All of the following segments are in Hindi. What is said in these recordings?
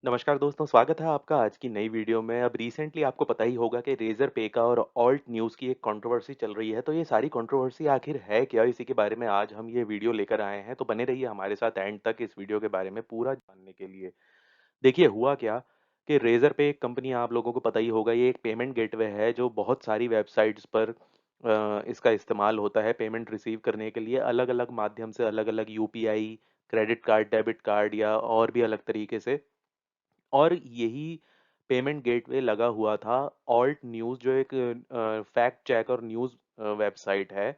नमस्कार दोस्तों, स्वागत है आपका आज की नई वीडियो में। अब रिसेंटली आपको पता ही होगा कि रेज़र पे का और ऑल्ट न्यूज़ की एक कंट्रोवर्सी चल रही है। तो ये सारी कंट्रोवर्सी आखिर है क्या? इसी के बारे में आज हम ये वीडियो लेकर आए हैं। तो बने रहिए हमारे साथ एंड तक इस वीडियो के बारे में पूरा जानने के लिए। देखिए हुआ क्या कि रेज़र पे एक कंपनी आप लोगों को पता ही होगा, ये एक पेमेंट गेटवे है जो बहुत सारी वेबसाइट्स पर इसका इस्तेमाल होता है पेमेंट रिसीव करने के लिए अलग-अलग माध्यम से, अलग-अलग UPI, credit card, debit card या और भी अलग तरीके से। और यही पेमेंट गेटवे लगा हुआ था ऑल्ट न्यूज़ जो एक फैक्ट चेक और न्यूज़ वेबसाइट है।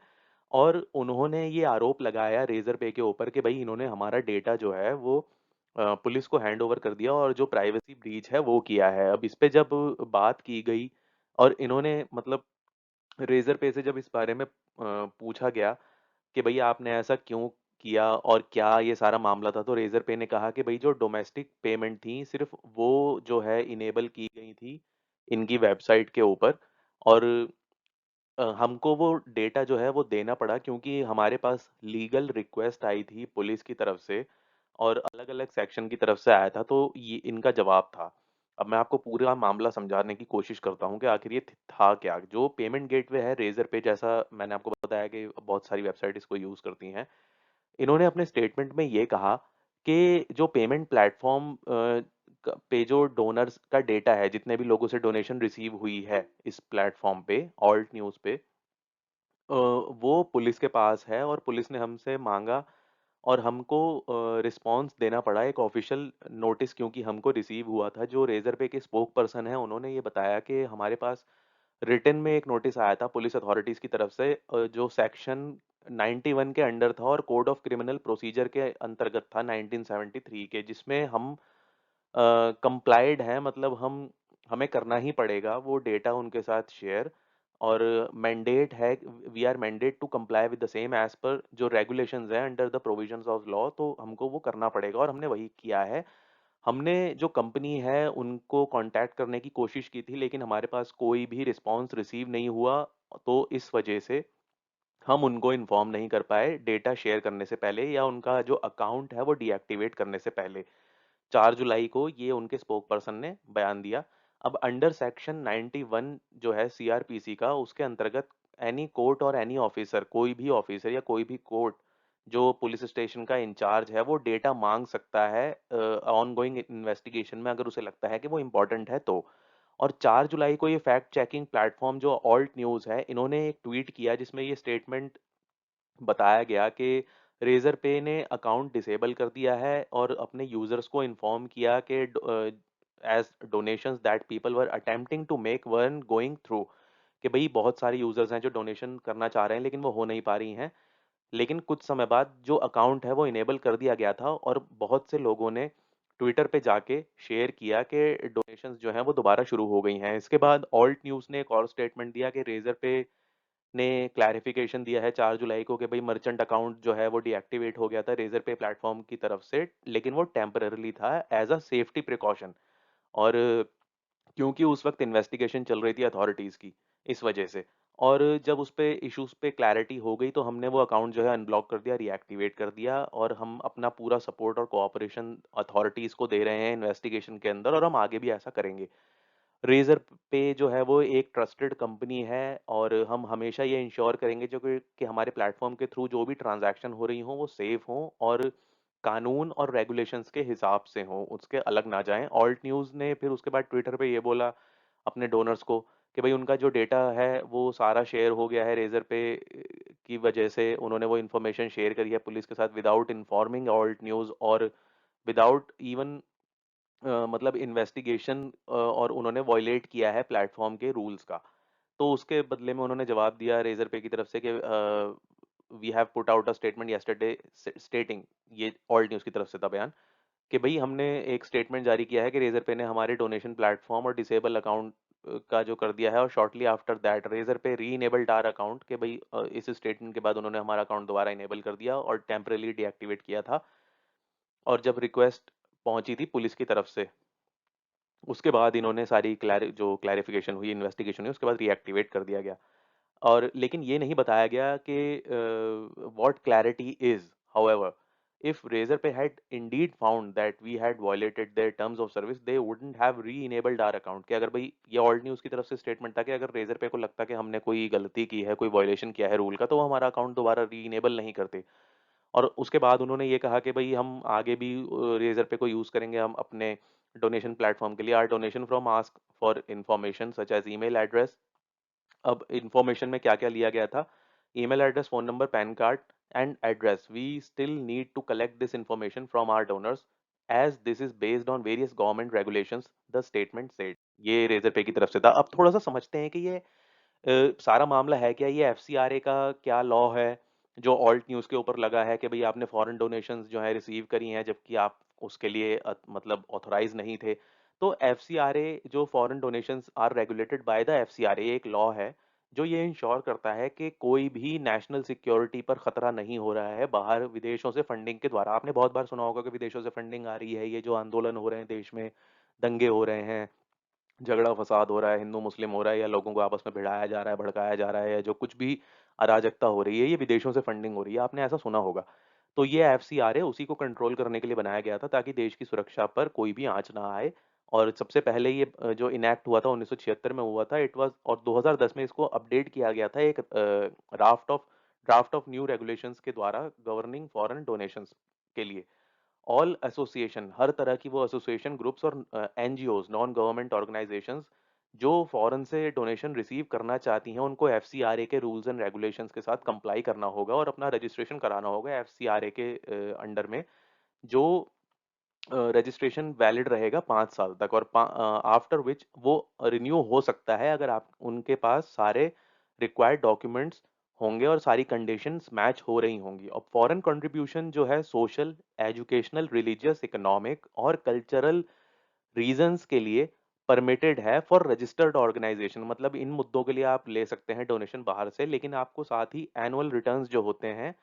और उन्होंने ये आरोप लगाया रेज़र पे के ऊपर कि भाई इन्होंने हमारा डेटा जो है वो पुलिस को हैंड ओवर कर दिया और जो प्राइवेसी ब्रीच है वो किया है। अब इस पे जब बात की गई और इन्होंने मतलब रेज़र पे से जब इस बारे में पूछा गया कि भई आपने ऐसा क्यों किया और क्या ये सारा मामला था? तो रेज़र पे ने कहा कि भई जो डोमेस्टिक पेमेंट थी सिर्फ़ वो जो है इनेबल की गई थी इनकी वेबसाइट के ऊपर। और हमको वो डेटा जो है वो देना पड़ा क्योंकि हमारे पास लीगल रिक्वेस्ट आई थी पुलिस की तरफ से और अलग-अलग सेक्शन की तरफ से आया था, तो ये इनका जवाब था। अब मैं आपको पूरा मामला समझाने की कोशिश करता हूँ कि आखिर ये था क्या? जो पेमेंट गेटवे है रेज़र पे, जैसा मैंने आपको बताया कि बहुत सारी वेबसाइट इसको यूज़ करती हैं। इन्होंने अपने स्टेटमेंट में ये कहा कि जो पेमेंट प्लेटफ़ॉर्म पे जो डोनर्स का डेटा है, जितने भी लोगों से डोनेशन रिसीव हुई है इस प्लेटफ़ॉर्म पे, ऑल्ट न्यूज़ पे, वो पुलिस के पास है और पुलिस ने हमसे माँगा और हमको रिस्पॉन्स देना पड़ा एक ऑफ़िशियल नोटिस, क्योंकि हमको रिसीव हुआ था। जो रेज़र पे के स्पोक पर्सन हैं, उन्होंने ये बताया कि हमारे पास रिटन में एक नोटिस आया था पुलिस अथॉरिटीज़ की तरफ से, जो सेक्शन 91 के अंडर था और कोड ऑफ क्रिमिनल प्रोसीजर के अंतर्गत था 1973 के, जिसमें हम कंप्लाइड हैं, मतलब हम हमें करना ही पड़ेगा वो डेटा उनके साथ शेयर। और मैंडेट है, we are mandate to comply with the same as per जो रेगुलेशंस हैं under the provisions of law, तो हमको वो करना पड़ेगा और हमने वही किया है। हमने जो कंपनी है उनको कॉन्टैक्ट करने की कोशिश की थी, लेकिन हमारे पास कोई भी रिस्पॉन्स रिसीव नहीं हुआ, तो इस वजह से हम उनको इन्फॉर्म नहीं कर पाए डेटा शेयर करने से पहले या उनका जो अकाउंट है वो डीएक्टिवेट करने से पहले। 4 जुलाई को ये उनके स्पोक पर्सन ने बयान दिया। अब अंडर सेक्शन 91 जो है सीआरपीसी का, उसके अंतर्गत एनी कोर्ट और एनी ऑफिसर, कोई भी ऑफिसर या कोई भी कोर्ट जो पुलिस स्टेशन का इंचार्ज है, वो डेटा माँग सकता है ऑनगोइंग इन्वेस्टिगेशन में, अगर उसे लगता है कि वो इम्पोर्टेंट है तो। और 4 जुलाई को ये फैक्ट चेकिंग प्लेटफ़ॉर्म जो ऑल्ट न्यूज़ है, इन्होंने एक ट्वीट किया जिसमें ये स्टेटमेंट बताया गया कि रेज़र पे ने अकाउंट डिसेबल कर दिया है और अपने यूज़र्स को इन्फॉर्म किया कि as donations that people were attempting to make one going through, कि भई बहुत सारे यूज़र्स हैं जो डोनेशन करना चाह रहे हैं लेकिन वो हो नहीं पा रही हैं। लेकिन कुछ समय बाद जो अकाउंट है वो इनेबल कर दिया गया था और बहुत से लोगों ने ट्विटर पे जाके शेयर किया कि डोनेशंस जो हैं वो दोबारा शुरू हो गई हैं। इसके बाद ऑल्ट न्यूज़ ने एक और स्टेटमेंट दिया कि रेज़र पे ने क्लैरिफिकेशन दिया है 4 जुलाई को कि भाई मर्चेंट अकाउंट जो है वो डीएक्टिवेट हो गया था रेज़र पे प्लेटफ़ॉर्म की तरफ से, लेकिन वो टेम्परेरीली था एज़ अ सेफ्टी प्रिकॉशन। और क्योंकि उस वक़्त इन्वेस्टिगेशन चल रही थी अथॉरिटीज़ की, इस वजह से। और जब उस पे इश्यूज़ पे क्लैरिटी हो गई तो हमने वो अकाउंट जो है अनब्लॉक कर दिया, रीएक्टिवेट कर दिया और हम अपना पूरा सपोर्ट और कोऑपरेशन अथॉरिटीज़ को दे रहे हैं इन्वेस्टिगेशन के अंदर और हम आगे भी ऐसा करेंगे। रेज़र पे जो है वो एक ट्रस्टेड कंपनी है और हम हमेशा ये इंश्योर करेंगे जो कि हमारे प्लेटफ़ॉर्म के थ्रू जो भी ट्रांज़ैक्शन हो रही हों वो सेफ़ हों और कानून और रेगुलेशंस के हिसाब से हों, उसके अलग ना जाएँ। ऑल्ट न्यूज़ ने फिर उसके बाद ट्विटर पे ये बोला अपने डोनर्स को कि भई उनका जो डेटा है वो सारा शेयर हो गया है रेज़र पे की वजह से, उन्होंने वो इन्फॉर्मेशन शेयर करी है पुलिस के साथ विदाउट इन्फॉर्मिंग ऑल्ट न्यूज़ और विदाउट इवन मतलब इन्वेस्टिगेशन, और उन्होंने वॉयलेट किया है प्लेटफ़ॉर्म के रूल्स का। तो उसके बदले में उन्होंने जवाब दिया रेज़र पे की तरफ से कि we have put out a statement yesterday stating, ये ऑल्ट न्यूज़ की तरफ से था बयान, कि भई हमने एक स्टेटमेंट जारी किया है कि रेज़र पे ने हमारे डोनेशन प्लेटफ़ॉर्म और डिसेबल अकाउंट का जो कर दिया है और शॉर्टली आफ्टर दैट रेज़र पे री-इनेबल्ड आवर अकाउंट, कि भई इस स्टेटमेंट के बाद उन्होंने हमारा अकाउंट दोबारा इनेबल कर दिया और टेम्परेरीली डीएक्टिवेट किया था। और जब रिक्वेस्ट पहुँची थी पुलिस की तरफ से, उसके बाद इन्होंने सारी क्लैरिफ़िकेशन हुई, इन्वेस्टिगेशन हुई, उसके बाद रीएक्टिवेट कर दिया गया। और लेकिन ये नहीं बताया गया कि what clarity is however, If Razorpay had indeed found that we had violated their terms of service, they wouldn't have re-enabled our account। कि अगर भाई ये ऑल्ट न्यूज़ की तरफ से स्टेटमेंट था कि अगर Razorpay को लगता कि हमने कोई गलती की है, कोई वायलेशन किया है रूल का, तो वो हमारा अकाउंट दोबारा री-इनेबल नहीं करते। और उसके बाद उन्होंने ये कहा कि भाई हम आगे भी Razorpay को यूज़ करेंगे हम अपने डोनेशन प्लेटफॉर्म के लिए। Our donation from ask for information such as email address. अब इन्फॉर्मेशन में क्या क्या लिया गया था? Email address, phone number, PAN card and address. We still need to collect this information from our donors as this is based on various government regulations, the statement said. ये रेजर पे की तरफ से था। अब थोड़ा सा समझते हैं कि ये सारा मामला है क्या, ये एफसीआरए का क्या लॉ है जो ऑल्ट न्यूज़ के ऊपर लगा है कि भाई आपने फॉरेन डोनेशंस जो है रिसीव करी हैं जबकि आप उसके लिए मतलब ऑथराइज नहीं थे। तो एफसीआरए जो foreign donations are regulated by the FCRA, एक लॉ है जो ये इंश्योर करता है कि कोई भी नेशनल सिक्योरिटी पर खतरा नहीं हो रहा है बाहर विदेशों से फंडिंग के द्वारा। आपने बहुत बार सुना होगा कि विदेशों से फंडिंग आ रही है, ये जो आंदोलन हो रहे हैं देश में, दंगे हो रहे हैं, झगड़ा फसाद हो रहा है, हिंदू मुस्लिम हो रहा है, या लोगों को आपस में भिड़ाया जा रहा है, भड़काया जा रहा है, या जो कुछ भी अराजकता हो रही है, ये विदेशों से फंडिंग हो रही है। आपने ऐसा सुना होगा। तो ये एफसीआरए उसी को कंट्रोल करने के लिए बनाया गया था ताकि देश की सुरक्षा पर कोई भी आंच ना आए। और सबसे पहले ये जो इनैक्ट हुआ था 1976 में हुआ था इट वाज, और 2010 में इसको अपडेट किया गया था एक ड्राफ्ट ऑफ न्यू रेगुलेशंस के द्वारा गवर्निंग फॉरेन डोनेशंस के लिए। ऑल एसोसिएशन, हर तरह की वो एसोसिएशन, ग्रुप्स और एनजीओज, नॉन गवर्नमेंट ऑर्गेनाइजेशंस जो फॉरेन से डोनेशन रिसीव करना चाहती हैं, उनको एफसीआरए के रूल्स एंड रेगुलेशंस के साथ कंप्लाई करना होगा और अपना रजिस्ट्रेशन कराना होगा एफसीआरए के अंडर में, जो रजिस्ट्रेशन वैलिड रहेगा 5 साल तक, और आफ्टर विच वो रिन्यू हो सकता है अगर आप उनके पास सारे रिक्वायर्ड डॉक्यूमेंट्स होंगे और सारी कंडीशंस मैच हो रही होंगी। और फॉरेन कंट्रीब्यूशन जो है सोशल, एजुकेशनल, रिलीजियस, इकोनॉमिक और कल्चरल रीजंस के लिए परमिटेड है फॉर रजिस्टर्ड ऑर्गेनाइजेशन। मतलब इन मुद्दों के लिए आप ले सकते हैं डोनेशन बाहर से, लेकिन आपको साथ ही एनुअल रिटर्न्स जो होते हैं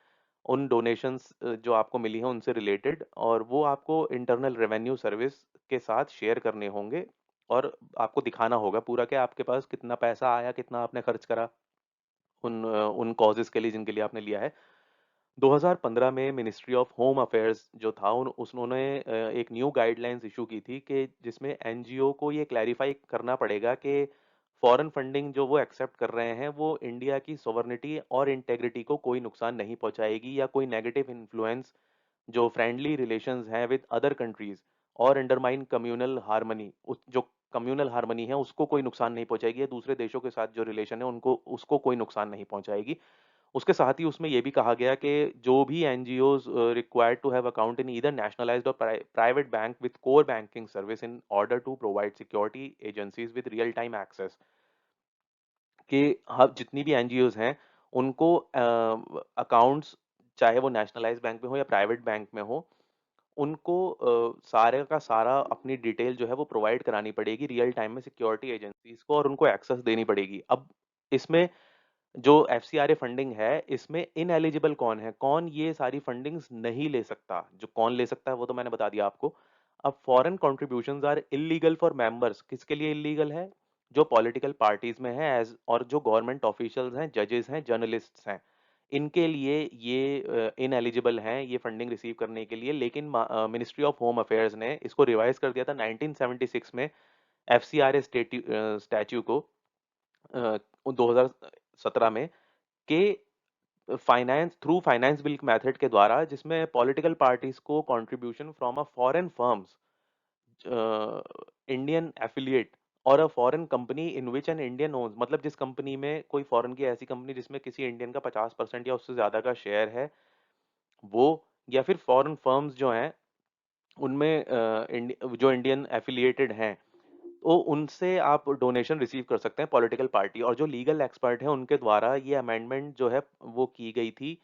उन डोनेशंस जो आपको मिली हैं उनसे रिलेटेड, और वो आपको इंटरनल रेवेन्यू सर्विस के साथ शेयर करने होंगे। और आपको दिखाना होगा पूरा कि आपके पास कितना पैसा आया, कितना आपने खर्च करा उन कॉजेज के लिए जिनके लिए आपने लिया है। 2015 में मिनिस्ट्री ऑफ होम अफेयर्स जो था उन्होंने एक न्यू गाइडलाइंस इशू की थी कि जिसमें एनजीओ को ये क्लैरिफाई करना पड़ेगा कि फॉरेन फंडिंग जो वो एक्सेप्ट कर रहे हैं वो इंडिया की सोवर्निटी और इंटेग्रिटी को कोई नुकसान नहीं पहुंचाएगी, या कोई नेगेटिव इन्फ्लुएंस जो फ्रेंडली रिलेशंस हैं विद अदर कंट्रीज और अंडरमाइन कम्युनल हार्मनी, उस जो कम्युनल हार्मनी है उसको कोई नुकसान नहीं पहुंचाएगी, या दूसरे देशों के साथ जो रिलेशन है उनको उसको कोई नुकसान नहीं पहुंचाएगी। उसके साथ ही उसमें यह भी कहा गया कि जो भी NGOs required to have account in either nationalised और private bank with core banking service in order to provide security agencies with real time access, कि हर जितनी भी एनजीओज हैं उनको अकाउंट्स, चाहे वो नेशनलाइज्ड बैंक में हो या प्राइवेट बैंक में हो, उनको सारे का सारा अपनी डिटेल जो है वो प्रोवाइड करानी पड़ेगी रियल टाइम में सिक्योरिटी एजेंसीज को, और उनको एक्सेस देनी पड़ेगी। अब इसमें जो एफसीआरए फंडिंग है इसमें इनएलिजिबल कौन है, कौन ये सारी फंडिंग्स नहीं ले सकता, जो कौन ले सकता है वो तो मैंने बता दिया आपको। अब foreign contributions are illegal for members, किसके लिए इलीगल है? जो पॉलिटिकल पार्टीज में है एज, और जो गवर्नमेंट ऑफिशियल्स हैं, जजेस हैं, जर्नलिस्ट्स हैं, इनके लिए ये इनएलिजिबल हैं ये फंडिंग रिसीव करने के लिए। लेकिन मिनिस्ट्री ऑफ होम अफेयर्स ने इसको रिवाइज कर दिया था 1976 में एफसीआरए स्टैच्यू को 2017 में, के फाइनेंस बिल मेथड के द्वारा, जिसमें पॉलिटिकल पार्टीज को contribution from a foreign firms, Indian affiliate और a foreign company in which an Indian owns, मतलब जिस कंपनी में कोई फॉरेन की ऐसी कंपनी जिसमें किसी इंडियन का 50% या उससे ज्यादा का शेयर है, वो, या फिर फॉरेन फर्म्स जो हैं उनमें जो इंडियन एफिलिएटेड हैं, तो उनसे आप डोनेशन रिसीव कर सकते हैं पॉलिटिकल पार्टी। और जो लीगल एक्सपर्ट है उनके द्वारा ये अमेंडमेंट जो है वो की गई थी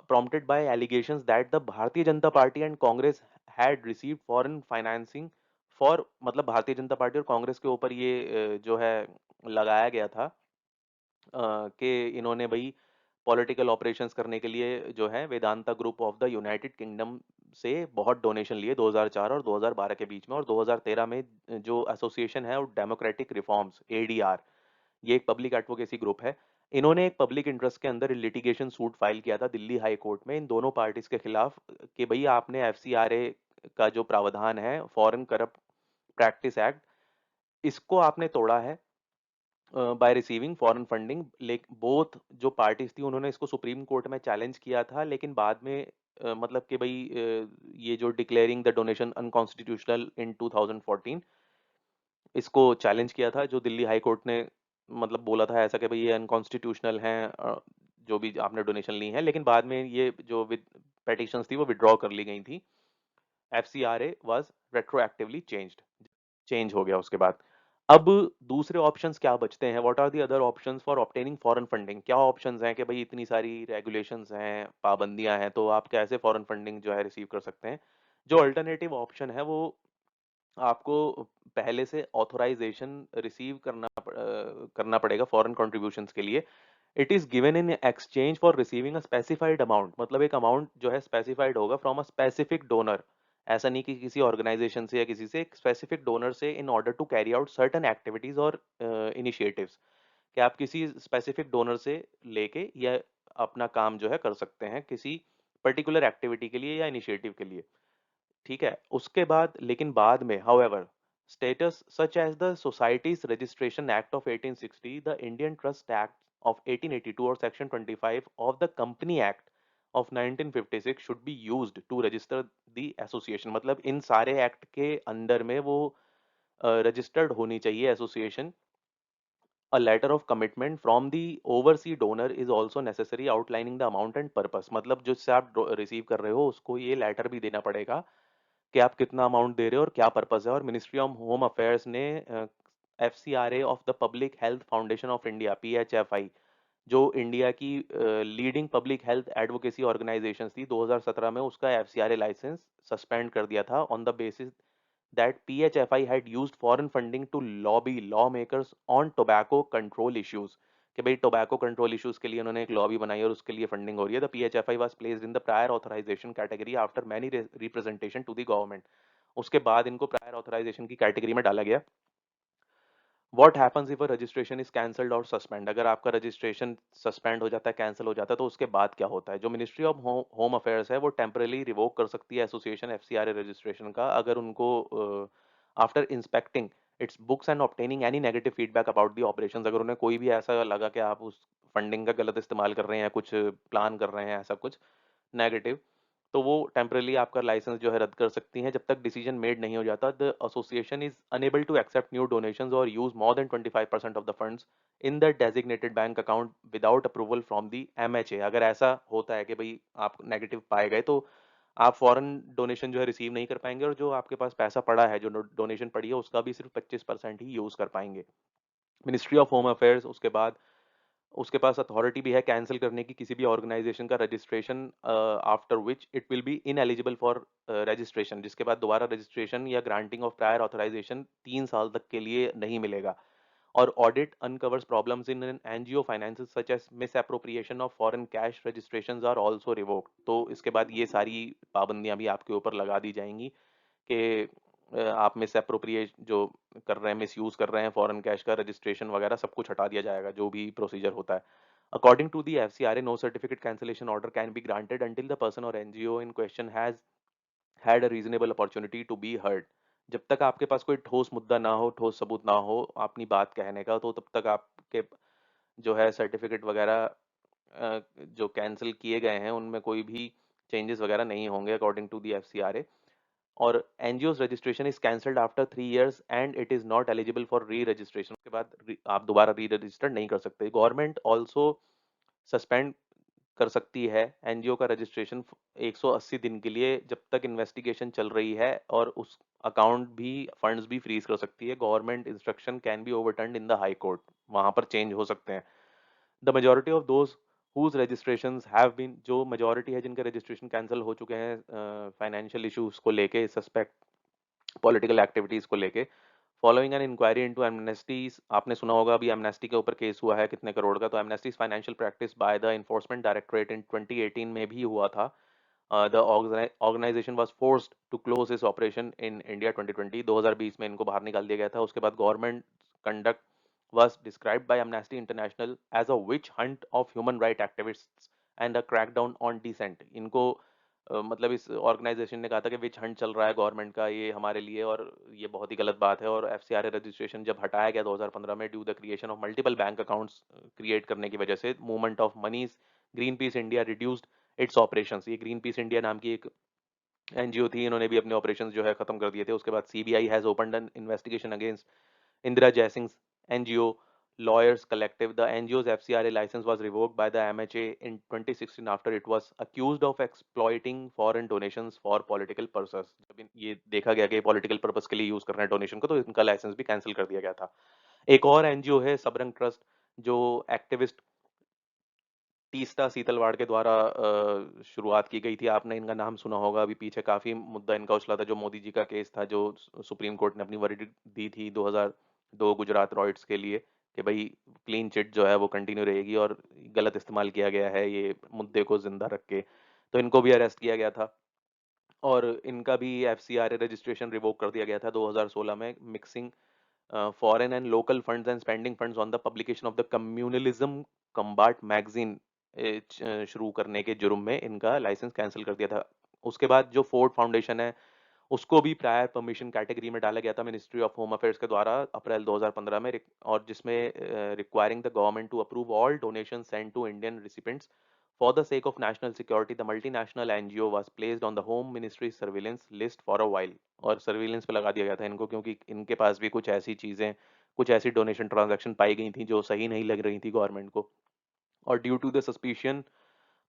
prompted by allegations that the Bharatiya Janata party and Congress had received foreign financing for, मतलब भारतीय जनता पार्टी और कांग्रेस के ऊपर ये जो है लगाया गया था कि इन्होंने भाई पॉलिटिकल ऑपरेशंस करने के लिए जो है Vedanta group of the United kingdom से बहुत डोनेशन लिए 2004 और 2012 के बीच में। और 2013 में जो एसोसिएशन है वो डेमोक्रेटिक रिफॉर्म्स एडीआर, ये एक पब्लिक एडवोकेसी ग्रुप है, इन्होंने एक पब्लिक इंटरेस्ट के अंदर लिटिगेशन सूट फाइल किया था दिल्ली हाई कोर्ट में इन दोनों पार्टीज के खिलाफ कि भई आपने एफसीआरए का जो प्रावधान है, फॉरेन करप्ट प्रैक्टिस एक्ट, इसको आपने तोड़ा है by receiving foreign funding. Both जो पार्टीज थी उन्होंने इसको सुप्रीम कोर्ट में चैलेंज किया था, लेकिन बाद में मतलब कि भाई ये जो डिक्लेयरिंग द डोनेशन अनकॉन्स्टिट्यूशनल इन 2014, इसको चैलेंज किया था, जो दिल्ली हाई कोर्ट ने मतलब बोला था ऐसा कि भाई ये अनकॉन्स्टिट्यूशनल हैं जो भी आपने डोनेशन ली है, लेकिन बाद में ये जो विद पेटिशंस थी वो विड्रॉ कर ली गई थी। एफसीआरए वाज रेट्रोएक्टिवली चेंज्ड, चेंज हो गया उसके बाद। अब दूसरे ऑप्शंस क्या बचते हैं? What are the other options for obtaining foreign funding? क्या ऑप्शंस हैं कि भाई इतनी सारी रेगुलेशंस हैं, पाबंदियां हैं, तो आप कैसे फॉरेन फंडिंग जो है रिसीव कर सकते हैं? जो अल्टरनेटिव ऑप्शन है वो आपको पहले से ऑथराइजेशन रिसीव करना पड़ेगा फॉरेन कंट्रीब्यूशंस के लिए। It is given in exchange for receiving a specified amount, मतलब एक अमाउंट जो है स्पेसिफाइड होगा फ्रॉम अ स्पेसिफिक डोनर। ऐसा नहीं कि किसी ऑर्गेनाइजेशन से या किसी से, एक स्पेसिफिक डोनर से, in order to carry out certain activities और इनिशिएटिव्स, कि आप किसी स्पेसिफिक डोनर से लेके या अपना काम जो है कर सकते हैं किसी पर्टिकुलर एक्टिविटी के लिए या इनिशिएटिव के लिए। ठीक है, उसके बाद लेकिन बाद में however status such as the societies registration act of 1860, the Indian trust act of 1882 और section 25 of the company act of 1956 should be used to register the association. मतलब इन सारे एक्ट के अंडर में वो रजिस्टर्ड होनी चाहिए association. A letter of commitment from the overseas donor is also necessary outlining the amount and purpose। मतलब जिससे आप रिसीव कर रहे हो उसको ये लेटर भी देना पड़ेगा कि आप कितना अमाउंट दे रहे हो और क्या पर्पस है। और मिनिस्ट्री ऑफ होम अफेयर्स ने FCRA of the Public Health Foundation of India, PHFI, जो इंडिया की leading public health advocacy organisation थी, 2017 में उसका एफसीआरए लाइसेंस सस्पेंड कर दिया था on the basis that PHFI had used foreign funding to lobby lawmakers on tobacco control issues। कि भाई टोबैको कंट्रोल इश्यूज के लिए उन्होंने एक लॉबी बनाई और उसके लिए फंडिंग हो रही है। The PHFI was placed in the prior authorisation category after many representation to the government. उसके बाद इनको प्रायर ऑथराइजेशन की कैटेगरी में डाला गया। What happens if a registration is cancelled और सस्पेंड? अगर आपका रजिस्ट्रेशन सस्पेंड हो जाता है, कैंसिल हो जाता है, तो उसके बाद क्या होता है? जो मिनिस्ट्री ऑफ होम अफेयर्स है वो टेम्परली रिवोक कर सकती है एसोसिएशन एफसीआरए रजिस्ट्रेशन का, अगर उनको after inspecting it's books and obtaining any negative feedback about the operations. अगर उन्हें कोई भी ऐसा लगा कि आप उस फंडिंग का गलत इस्तेमाल कर रहे हैं, कुछ प्लान कर रहे हैं ऐसा कुछ नेगेटिव, तो वो टेम्परली आपका लाइसेंस जो है रद्द कर सकती हैं जब तक डिसीजन मेड नहीं हो जाता। The association is unable to accept new donations और use more than 25% of the funds in the designated bank account without approval from the MHA. अगर ऐसा होता है कि भाई आप नेगेटिव पाए गए, तो आप फॉरेन डोनेशन जो है रिसीव नहीं कर पाएंगे और जो आपके पास पैसा पड़ा है, जो डोनेशन पड़ी है, उसका भी सिर्फ 25% ही यूज कर पाएंगे। मिनिस्ट्री ऑफ होम अफेयर्स उसके बाद उसके पास अथॉरिटी भी है कैंसिल करने की किसी भी ऑर्गेनाइजेशन का registration, after which it will be ineligible for registration, जिसके बाद दोबारा रजिस्ट्रेशन या ग्रांटिंग ऑफ प्रायर ऑथराइजेशन 3 साल तक के लिए नहीं मिलेगा। और audit uncovers problems in an NGO finances such as misappropriation of foreign cash, registrations are also revoked। तो इसके बाद ये सारी पाबंदियां भी आपके ऊपर लगा दी जाएंगी कि आप मिस अप्रोप्रिएट जो कर रहे हैं, मिस यूज कर रहे हैं फॉरेन कैश का, रजिस्ट्रेशन वगैरह सब कुछ हटा दिया जाएगा, जो भी प्रोसीजर होता है। According to the FCRA, no certificate cancellation order can be granted until the person और NGO in question has had a reasonable opportunity to be heard. जब तक आपके पास कोई ठोस मुद्दा ना हो, ठोस सबूत ना हो अपनी बात कहने का, तो तब तक आपके जो है सर्टिफिकेट वगैरह जो कैंसिल किए गए हैं उनमें कोई भी चेंजेस वगैरह नहीं होंगे अकॉर्डिंग टू दी एफसीआरए। और NGO registration is cancelled after 3 years and it is not eligible for री रजिस्ट्रेशन। उसके बाद आप दोबारा री रजिस्टर नहीं कर सकते। गवर्नमेंट ऑल्सो सस्पेंड कर सकती है एनजीओ का रजिस्ट्रेशन 180 दिन के लिए, जब तक इन्वेस्टिगेशन चल रही है, और उस अकाउंट भी, फंड्स भी फ्रीज कर सकती है। Government instruction can be ओवरटर्न्ड in the high court, वहां पर चेंज हो सकते हैं। The majority of those whose registrations have been, जो मेजोरिटी है जिनके रजिस्ट्रेशन कैंसिल हो चुके हैं फाइनेंशियल इश्यूज को लेके, सस्पेक्ट पॉलिटिकल एक्टिविटीज को लेके, फॉलोइंग एन इंक्वायरी इनटू एमनेस्टीज। आपने सुना होगा अभी एमनेस्टी के ऊपर केस हुआ है कितने करोड़ का, तो Amnesty's financial practice by the Enforcement Directorate in 2018 में भी हुआ था। The organisation was forced to close इस ऑपरेशन इन इंडिया 2020। 2020 में इनको बाहर निकाल दिया गया था। उसके बाद government conduct was described by Amnesty International as a witch hunt of human right activists and a crackdown on dissent. इनको मतलब इस ऑर्गेनाइजेशन ने कहा था कि विच हंट चल रहा है गवर्नमेंट का ये हमारे लिए, और ये बहुत ही गलत बात है। और एफसीआरए रजिस्ट्रेशन जब हटाया गया 2015 में due the creation of multiple bank accounts create करने की वजह से, movement of monies, Greenpeace India reduced its operations. ये ग्रीन पीस इंडिया नाम की एक एनजीओ थी, इन्होंने भी अपने ऑपरेशंस जो है खत्म कर दिए थे। उसके बाद CBI has opened N investigation against Indira Jaising's NGO Lawyers Collective. The NGO's FCRA license was revoked by the MHA in 2016 after it was accused of exploiting foreign donations for political purposes. जब ये देखा गया कि पॉलिटिकल पर्पस के लिए यूज कर रहे हैं डोनेशन को, तो इनका लाइसेंस भी कैंसिल कर दिया गया था। एक और एनजीओ है सबरंग ट्रस्ट, जो एक्टिविस्ट तीस्ता सीतलवाड़ के द्वारा शुरुआत की गई थी। आपने इनका नाम सुना होगा, अभी पीछे काफी मुद्दा इनका उछला था, जो मोदी जी का केस था, जो सुप्रीम कोर्ट ने अपनी वर्डिक्ट दी थी 2002 गुजरात रॉयट्स के लिए कि भाई क्लीन चिट जो है वो कंटिन्यू रहेगी, और गलत इस्तेमाल किया गया है ये मुद्दे को जिंदा रख के। तो इनको भी अरेस्ट किया गया था, और इनका भी एफसीआरए रजिस्ट्रेशन रिवोक कर दिया गया था 2016 में, mixing foreign and local funds and spending funds on the publication of the communalism combat magazine शुरू करने के जुर्म में इनका लाइसेंस कैंसिल कर दिया था। उसके बाद जो फोर्ड फाउंडेशन है, उसको भी प्रायर परमिशन कैटेगरी में डाला गया था मिनिस्ट्री ऑफ होम अफेयर्स के द्वारा अप्रैल 2015 में, और जिसमें requiring the government to approve all donation send to Indian recipients for the sake of national security. The multinational NGO was placed on the home ministry surveillance list for a while. और सर्विलेंस पे लगा दिया गया था इनको, क्योंकि इनके पास भी कुछ ऐसी चीजें, कुछ ऐसी डोनेशन ट्रांजैक्शन पाई गई थी जो सही नहीं लग रही थी गवर्नमेंट को। और due to the suspicion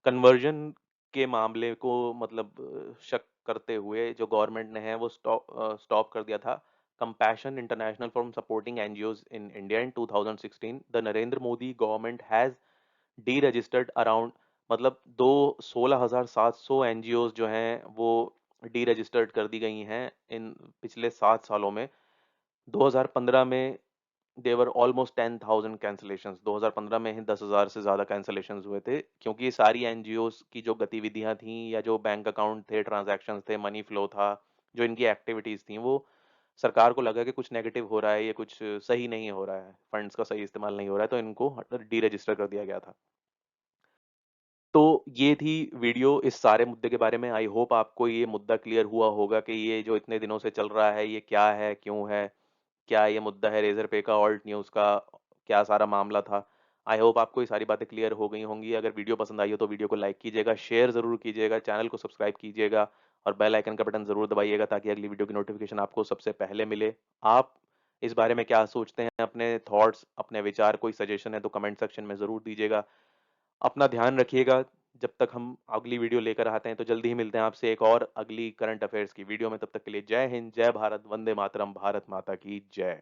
conversion के मामले को मतलब शक करते हुए जो गवर्नमेंट ने है वो स्टॉप कर दिया था compassion international from supporting NGOs in India in 2016। The Narendra Modi government has D registered around, मतलब दो 16,700 एनजीओज जो हैं वो डी रजिस्टर्ड कर दी गई हैं इन पिछले 7 सालों में। 2015 में देवर ऑलमोस्ट 10,000 कैंसलेशंस। 2015 में ही 10,000 से ज़्यादा कैंसलेशंस हुए थे, क्योंकि ये सारी एनजीओज की जो गतिविधियां थी, या जो बैंक अकाउंट थे, ट्रांजैक्शंस थे, मनी फ्लो था, जो इनकी एक्टिविटीज़ थी, वो सरकार को लगा कि कुछ नेगेटिव हो रहा है, ये कुछ सही नहीं हो रहा है, फंड्स का सही इस्तेमाल नहीं हो रहा है, तो इनको डी रजिस्टर कर दिया गया था। तो ये थी वीडियो इस सारे मुद्दे के बारे में। आई होप आपको ये मुद्दा क्लियर हुआ होगा कि ये जो इतने दिनों से चल रहा है ये क्या है, क्यों है, क्या ये मुद्दा है रेजर पे का, ऑल्ट न्यूज़ का, क्या सारा मामला था। आई होप आपको ये सारी बातें क्लियर हो गई होंगी। अगर वीडियो पसंद आई हो तो वीडियो को लाइक कीजिएगा, शेयर ज़रूर कीजिएगा, चैनल को सब्सक्राइब कीजिएगा, और बेल आइकन का बटन ज़रूर दबाइएगा ताकि अगली वीडियो की नोटिफिकेशन आपको सबसे पहले मिले। आप इस बारे में क्या सोचते हैं, अपने थॉट्स, अपने विचार, कोई सजेशन है तो कमेंट सेक्शन में ज़रूर दीजिएगा। अपना ध्यान रखिएगा। जब तक हम अगली वीडियो लेकर आते हैं तो जल्दी ही मिलते हैं आपसे एक और अगली करंट अफेयर्स की वीडियो में। तब तक के लिए जय हिंद, जय भारत, वंदे मातरम, भारत माता की जय।